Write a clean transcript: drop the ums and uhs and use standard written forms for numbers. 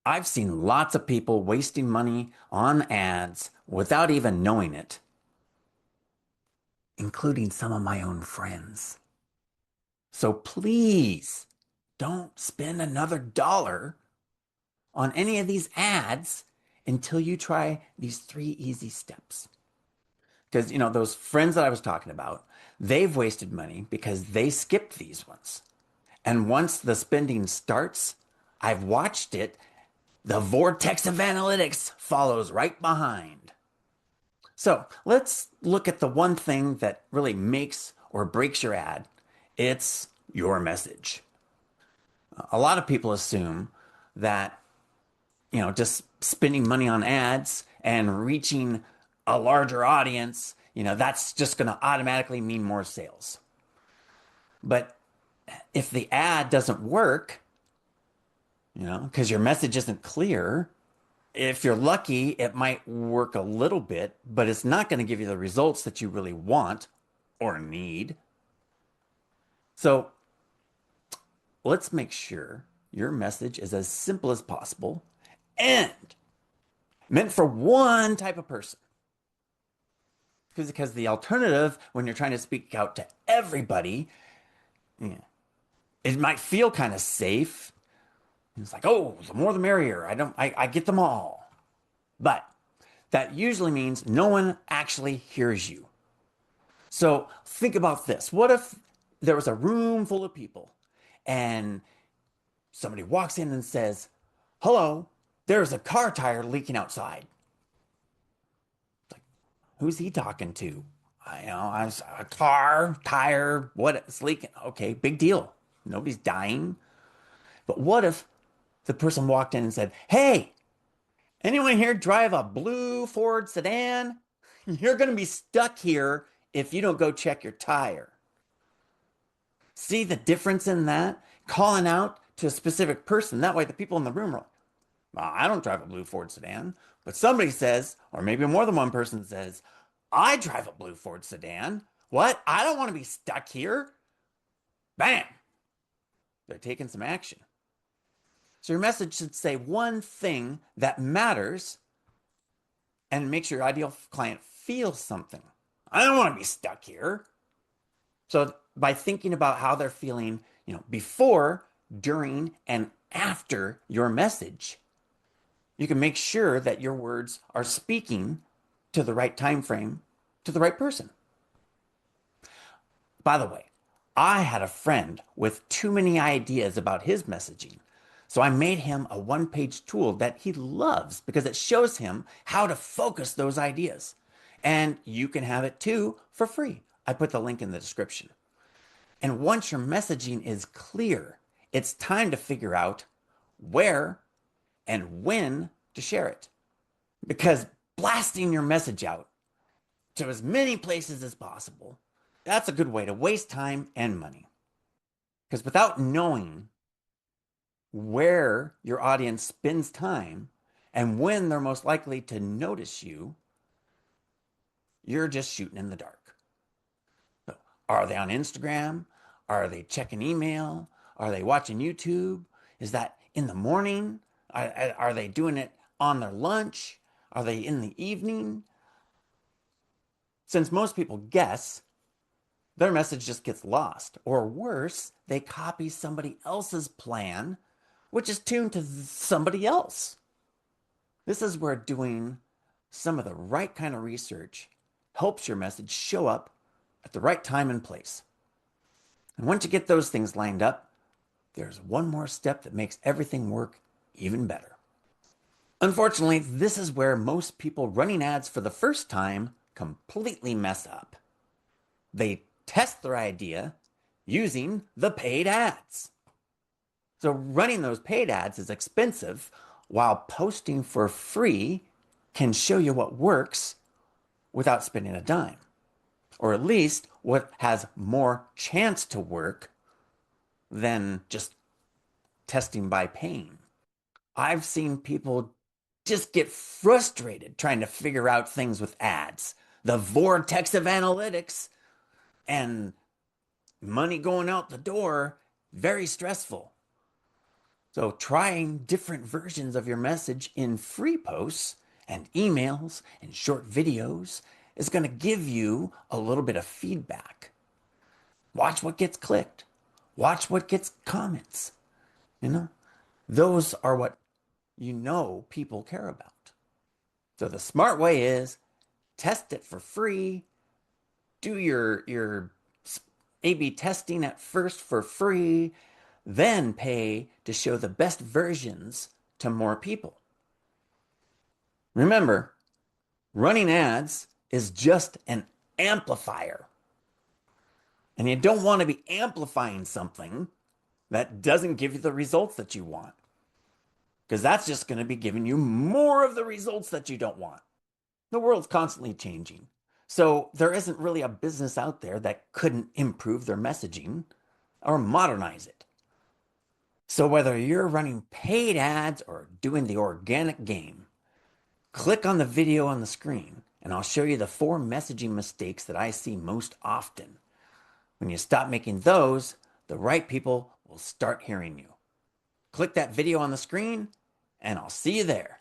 I've seen lots of people wasting money on ads without even knowing it, including some of my own friends. So please don't spend another dollar on any of these ads until you try these 3 easy steps. Because, those friends that I was talking about, they've wasted money because they skipped these ones. And once the spending starts, I've watched it. The vortex of analytics follows right behind. So let's look at the one thing that really makes or breaks your ad. It's your message. A lot of people assume that, just spending money on ads and reaching a larger audience, that's just going to automatically mean more sales. But if the ad doesn't work, because your message isn't clear, if you're lucky, it might work a little bit, but it's not going to give you the results that you really want or need. So let's make sure your message is as simple as possible and meant for one type of person. Because the alternative, when you're trying to speak out to everybody, yeah, it might feel kind of safe. It's like, oh, the more the merrier. I get them all. But that usually means no one actually hears you. So think about this. What if there was a room full of people and somebody walks in and says, hello, there's a car tire leaking outside. Like, who's he talking to? I was a car, tire, what it's leaking. Okay, big deal. Nobody's dying. But what if the person walked in and said, hey, anyone here drive a blue Ford sedan? You're going to be stuck here if you don't go check your tire. See the difference in that? Calling out to a specific person. That way, the people in the room are like, well, I don't drive a blue Ford sedan. But somebody says, or maybe more than one person says, I drive a blue Ford sedan. What? I don't want to be stuck here. Bam! They're taking some action. So your message should say one thing that matters and makes your ideal client feel something. I don't want to be stuck here. So by thinking about how they're feeling, before, during, and after your message, you can make sure that your words are speaking to the right time frame, to the right person. By the way, I had a friend with too many ideas about his messaging. So I made him a one-page tool that he loves because it shows him how to focus those ideas. And you can have it too for free. I put the link in the description. And once your messaging is clear, it's time to figure out where and when to share it. Because blasting your message out to as many places as possible, that's a good way to waste time and money. Because without knowing where your audience spends time and when they're most likely to notice you, you're just shooting in the dark. So, are they on Instagram? Are they checking email? Are they watching YouTube? Is that in the morning? Are they doing it on their lunch? Are they in the evening? Since most people guess, their message just gets lost. Or worse, they copy somebody else's plan, which is tuned to somebody else. This is where doing some of the right kind of research helps your message show up at the right time and place. And once you get those things lined up, there's one more step that makes everything work even better. Unfortunately, this is where most people running ads for the first time completely mess up. They test their idea using the paid ads. So running those paid ads is expensive, while posting for free can show you what works without spending a dime, or at least what has more chance to work than just testing by paying. I've seen people just get frustrated trying to figure out things with ads. The vortex of analytics and money going out the door, very stressful. So trying different versions of your message in free posts and emails and short videos is going to give you a little bit of feedback. Watch what gets clicked. Watch what gets comments. You know, those are what people care about. So the smart way is test it for free. Do your A/B testing at first for free, then pay to show the best versions to more people. Remember, running ads is just an amplifier. And you don't want to be amplifying something that doesn't give you the results that you want, because that's just going to be giving you more of the results that you don't want. The world's constantly changing. So there isn't really a business out there that couldn't improve their messaging or modernize it. So whether you're running paid ads or doing the organic game, click on the video on the screen and I'll show you the 4 messaging mistakes that I see most often. When you stop making those, the right people will start hearing you. Click that video on the screen and I'll see you there.